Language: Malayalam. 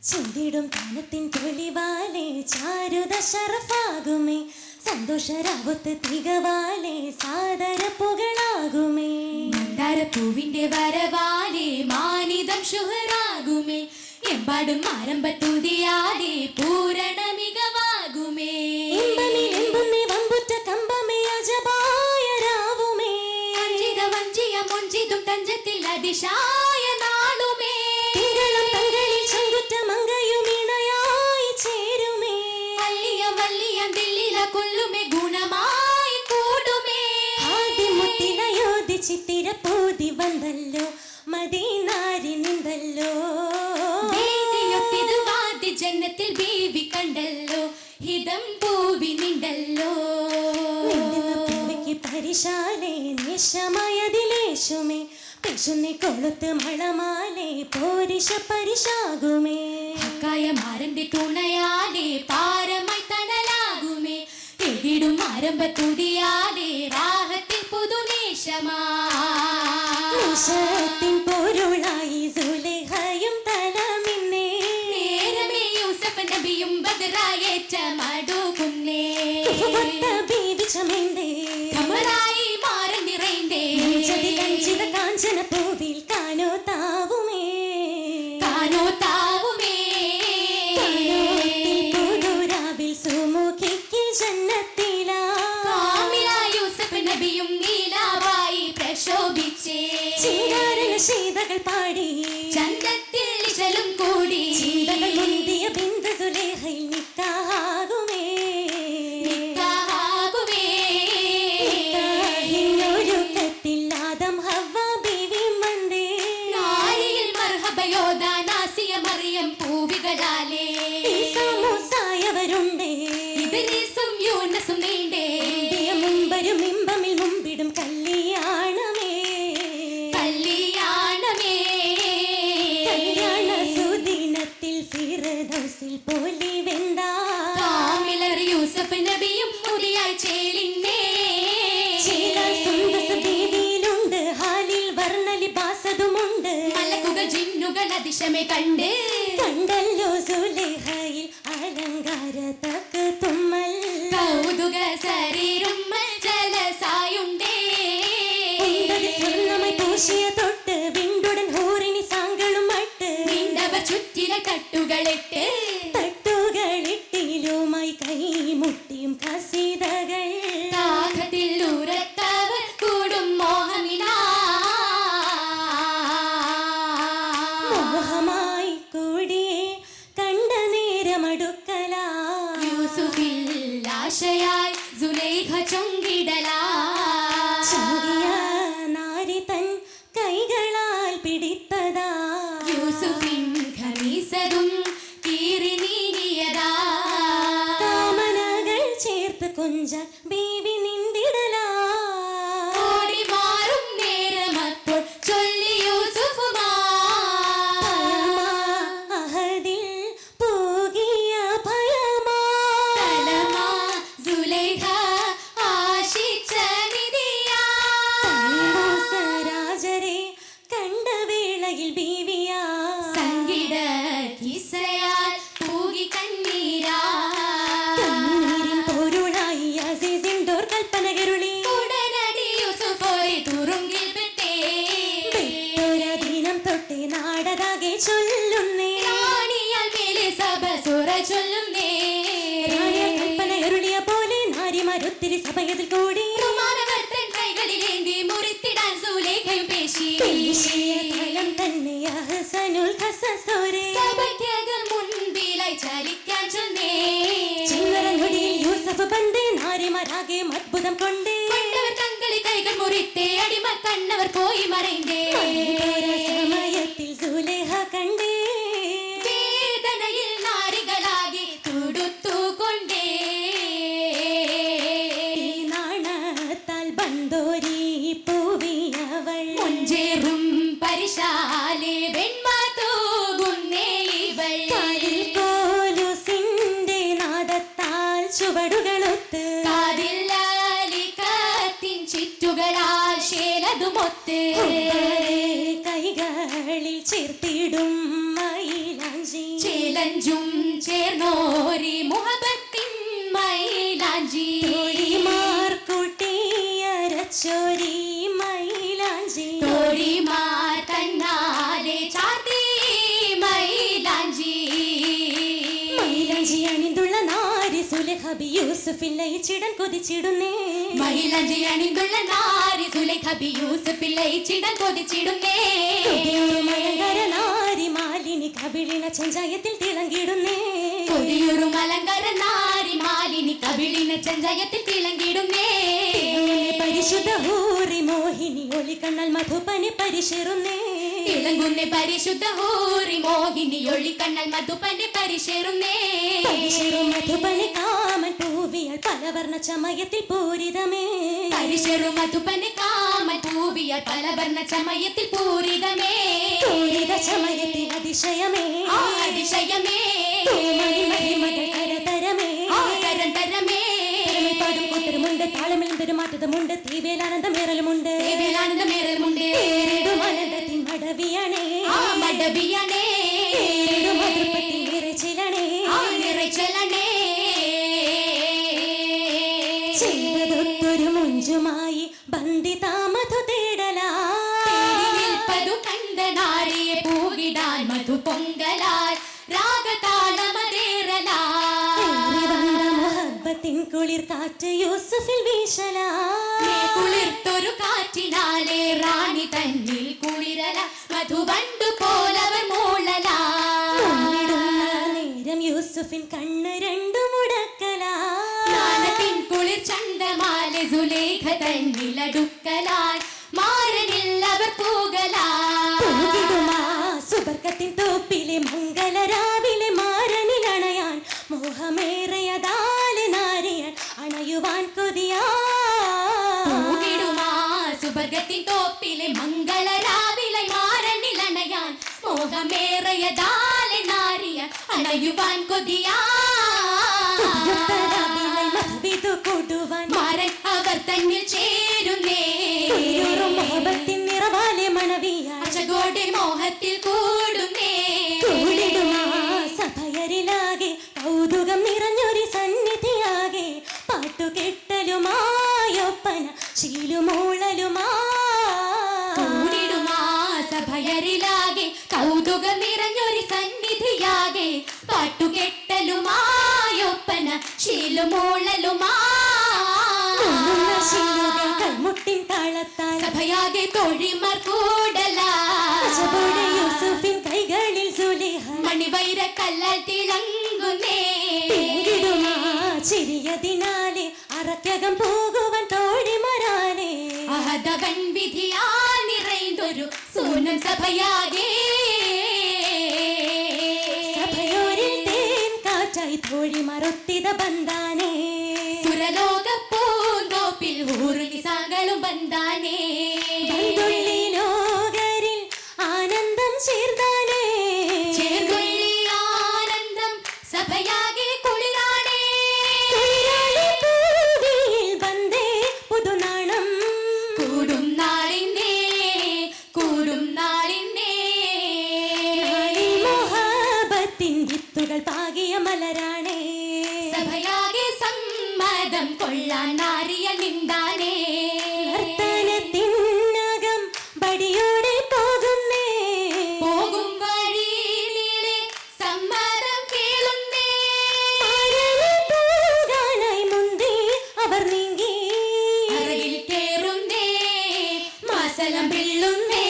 ചിന്തിടും താനത്തിൻ തൊളിവാലേ ചാരുത ശറഫാകുമേ സന്തോഷരാവത്ത് തികവാലേ സാദര പുകളാകുമേ മന്ദാരപ്പൂവിന്റെ വരവാലേ മാനിതം ശുഹറാകുമേ എമ്പാടും ആരംഭത്തുതിയാലേ പൂരണ മികവാകുമേ എമ്പുന്നേ വമ്പുറ്റ കമ്പമേ അജബായ രാവുമേ അഞ്ചിത വഞ്ചിയ മൊഞ്ചിതും തഞ്ചത്തിൽ അതിശായ നാളുമേ തിങ്കളും തങ്ങളിൽ ചങ്കുറ്റ മങ്കയും ഇണയായി ചേരുമേ വല്ലിയ വല്ലിയ ദില്ലില കൊള്ളുമേ ഗുണമായി കൂടുമേ ആദ്യം മുത്തിലയോധി ചിത്തിര പൂതി വന്നല്ലോ മദീനാരി നിന്നല്ലോ വാദ്യ ജന്നത്തിൽ ബീവി കണ്ടല്ലോ ഹിതം പൂവി നിണ്ടല്ലോ പൂവിക്ക് പരിശാലേ നിശമയതിലേശുമേ പെശുന്നി കൊളുത്ത് മളമാലേ പോരിശ പരിശാകുമേ ഹക്കായ മാരന്റെ തുണയാലേ പാരമായി തണലാകുമേ എവിടും ആരംഭത്തുതിയാലേ രാഹത്തിൽ പുതുനേശമാ നിശത്തിൻ പൊരുളായി സുലൈഹയും തലമിന്നേ നേരമേ യൂസഫ് നബിയും ബദറായേറ്റ മടുകുന്നേ ബീവി ചമേന്തേ കമലായി മാരൻ നിറൈന്തേ കഞ്ചിത കാഞ്ചന പൂവിൽ കാനോ താവുമേ കാനോ താവുമേ പൂരാവിൽ സുമുഖിക്ക് ജന്നത്തിലാ കാമില യൂസഫ് നബിയും നീലാവായി പ്രശോഭിച്ചേ ചീരാരന ശീതകൾ പാടി ചന്തത്തിൽ ഇശലും കൂടി ചീതകൾ മുന്തിയ ബിന്ദു സുലേഹയിൽ നിക്കാകുമേ നിക്കാകുമേ ഒരുക്കത്തിൽ ആദം ഹവ്വ ബീവി മന്ദേ നാരിയിൽ മർഹബയോദ നാസിയ മറിയം പൂവികളാലേ മൂസായവരുണ്ടേ ഇബ്ലീസും യൂനസും നീണ്ടേ മുമ്പരും ഇമ്പമിൽ മുമ്പിടും കല്യാണമേ കല്യാണമേ കല്യാണ സുദിനത്തിൽ ഫിർദൗസിൽ പോലി വെന്താ കാമിലർ യൂസഫ് നബിയും മുടിയായി ചേലിന്നേ ദേവിയിലുണ്ട് ഹാലിൽ വർണ്ണലിബാസതുമുണ്ട് മലക്കുകൾ ജിന്നുകൾ അതിശമേ കണ്ട് കണ്ടല്ലോ സുലേഹയിൽ അലങ്കാര തക്ക് തുമ്മൽ കൗതുക ശരീരുമ്മൽ ജലസായുണ്ടേ സ്വർണ്ണമായി പൂശിയ തൊട്ട് വിണ്ടുടൻ ഹൂറിനി സാങ്കളും മട്ട് നീണ്ടവർ ചുറ്റില തട്ടുകളിട്ട് തട്ടുകളിട്ടിലുമായി കൈമുട്ടിയും കസീതകൾ ദാഹത്തിൽ ഉറത്തവർ കൂടും മോഹമിനാ മോഹമായി കൂടിയേ കണ്ട നേരമടുക്കലാ യൂസുഫിൽ ആശയായി സുലൈഖ ചൊങ്കിടലാ ചൊങ്കിയ നാരി തൻ കൈകളാൽ പിടിത്തതാ യൂസുഫിൻ ഖമീസതും കീറി നീങ്ങിയതാ കാമനകൾ ചേർത്ത് കൊഞ്ചാൻ ബീവി നിന്ദിടലാ ഓടി മാറും നേരമപ്പോൾ ചൊല്ലി യൂസുഫുമാ അഹദിൽ പോകിയ ഭയമാ തലമാ സുലൈഖ ആശിച്ച നിധിയാ രാജരെ കണ്ട വേളയിൽ ബീവിയാ സംഗീത കിസയാൽ പൂകി കണ്ണീരാ കണ്ണീരിൻ പൊരുളായി അസീസിൻഡോർ കൽപ്പനകരുളി ഉടനടി യൂസുഫോരെ തുറുങ്കിൽ പെട്ടേ ദിനം തൊട്ടേ നാടതാകെ ചൊല്ലുന്നേ റാണിയാൽ മേലെ സഭ സുറ ചൊല്ലുന്നേ കൽപ്പനകരുളിയ പോലെ നാരിമാരൊത്തിരി സഭയതിൽ കൂടി കുമാരവർത്തൻ കൈകളിലേന്തി മുറിത്തിടാൻ സുലേഖയും പേശി തലം തന്നെ അഹ്സനുൽ ഖസസോരെ സഭയ്ക്കകം മുൻപിലായി ചലിക്കാൻ ചൊന്നേ ചിങ്ങരങ്ങൊടിയിൽ യൂസഫ് പണ്ട് നാരിമാരാകെ അത്ഭുതം കൊണ്ടേ കൊണ്ടവർ തങ്ങളി കൈകൾ മുറിത്തേ അടിമ കണ്ണവർ പോയി മറൈന്തേ സമയത്തിൽ സുലേഹ കണ്ടേ വേദനയിൽ നാരികളാകെ തുടുത്തുകൊണ്ടേ നാണത്താൽ ബന്തോരി പൂവിയവൾ മുഞ്ചേറും പരിശാലെ വെണ്മ തൂകുന്നേ ഇവൾ കാലിൽ കോലുസിന്റെ നാദത്താൽ ചുവടുകളൊത്ത് കാതില്ലാലിക്കത്തിൻ ചിറ്റുകളാൽ ശേലതുമൊത്ത് കൈകളിൽ ചേർത്തിടും മൈലാഞ്ചി ചേല ചേർന്നോരി മുഹബത്തിൻ മൈലാഞ്ചി തോഴിമാർ കൂട്ടിയരച്ചോരി മൈലാഞ്ചി തോഴിമാർ തന്നാലെ ചാർത്തി മൈലാഞ്ചി മൈലാഞ്ചി അണിന്തുള്ള നാരി സുലൈഖബി യൂസുഫിൽ ലയിച്ചിടൻ കൊതിച്ചിടുന്നേ മൈലാഞ്ചി അണിന്തുള്ള നാരി സുലൈഖബി യൂസുഫിൽ ലയിച്ചിടൻ കൊതിച്ചിടുന്നേ മലങ്കര നാരി മാലിനി കവിളിന ചെഞ്ചായത്തിൽ തിളങ്ങിടുന്നേ കൊടിയൊരു മലങ്കര നാരി മാലിനി കവിളിന ചെഞ്ചായത്തിൽ തിളങ്ങിടുന്നേ പരിശുദ്ധ ഹൂറി മോഹിനി ഒളിക്കണ്ണൽ മധുപനി പരിശേറുന്നേ തിളങ്ങുന്നേ പരിശുദ്ധ ഹൂറി മോഹിനി ഒളിക്കണ്ണൽ മധുപനി പരിശേറുന്നേ മധുപനി കാമൻ പൂവിയൽ പലവർണ്ണ ചമയത്തിൽ പൂരിതമേ പരിശേറു മധുപനി കാമൻ പൂവിയൽ പലവർണ്ണ ചമയത്തിൽ പൂരിതമേ പൂരിത ചമയത്തിൽ അതിശയമേ അതിശയമേ മഹിമകൾ കരതരമേ കരന്തരമേ പാടും കൂട്ടരുമുണ്ട് താളമിലും പെരുമാറ്റതുമുണ്ട് തീവേലാനന്ദമേറലുമുണ്ട് ആനന്ദമേറലുമുണ്ട് ആനന്ദത്തിൻ മടവിയണേ മടവിയണേ മധുരപ്പത്തിൽ നിറച്ചിലണേ നിറച്ചലണേ ചെയ്തതൊത്തൊരു മുഞ്ചുമായി ബന്ധിത മധു നിൽപ്പതു കണ്ട നാരിയെ പൂവിടാൻ മധു പൊങ്കലാൽ മുഹബത്തിൻ കുളിർ കാറ്റ് യൂസുഫിൽ വീശലാ കുളിർത്തൊരു കാറ്റിനാലെ റാണി തന്നിൽ കുളിരല മധുവണ്ടു പോലവർ മൂളലാ നേരം യൂസുഫിൻ കണ്ണ് രണ്ടു മുടക്കലാ കുളിർ ചണ്ടമാലെ സുലേഖ തന്നിലടുക്കലാൽ മാരനിൽ അവർ പൂകലാ സുബർക്കത്തിൻ തോപ്പിലെ മംഗളരാവിലെ മാരനിലണയാൻ മോഹമേറയതാലെ നാരിയൻ അണയുവാൻ കൊതിയാ സുബർഗത്തിൻ തോപ്പിലെ മംഗളരാവിലെ മാരനിലണയാൻ മോഹമേറയതാലെ നാരിയൻ അണയുവാൻ കൊതിയാ മാരൻ അവർ തന്നിൽ ചേരുന്നേ മോഹത്തിൻ നിറവാലെ മണവിയാചകോടെ മോഹത്തിൽ കൂടുന്നേ സഭയരിലാകെ കൗതുകം നിറഞ്ഞൊരു സന്നിധിയാകെ പാട്ടുകെട്ടലുമായൊപ്പന ശീലുമൂളലുമാ സഭയരിലാകെ കൗതുകം നിറഞ്ഞൊരു സന്നിധിയാകെ പാട്ടുകെട്ടലുമായൊപ്പന ശീലുമൂളലുമാ മുട്ടിൻ താളത്താൽ സഭയാകെ തോഴിമാർ കൂടലാ യൂസുഫിൻ കൈകളിൽ സുലേഖ മണിവൈര കല്ലാൽ തിളങ്ങുന്നേ ചിരിയതിനാലെ അറക്കകം പോകുവാൻ തോഴിമാരാനെ അഹതവൻ വിധിയാ നിറൈന്തൊരു സൂനം സഭയാകെ സഭയോരിൽ തേൻ കാറ്റായി തോഴിമാരൊത്തിത ബന്ധാനേ സുരലോക പൂന്തോപ്പിൽ ഊറുനിസാകളും ബന്ധാനേ ലോകരിൽ ആനന്ദം ചേർന്നാനേ ചേർന്നുള്ളി ആനന്ദം സഭയാകെ കുളിരാണേ ബന്ധേ പുതുനാണം കൂടും നാളിന്നേ കൂടും നാളിന്നേ മോഹബത്തിൻ വിത്തുകൾ പാകിയ മലരാണേ സഭയാകെ സമ്മതം കൊള്ളാൻ നാരിയ നിന്താനേ നർത്തനത്തിനകം ബടിയോടെ പോകുന്നേ പോകും വഴിയിലെ സമ്മതം കേളുന്നേ പോകാനായി മുന്തി അവർ നീങ്ങി അറയിൽ കേറുന്നേ മാസലം പിള്ളുന്നേ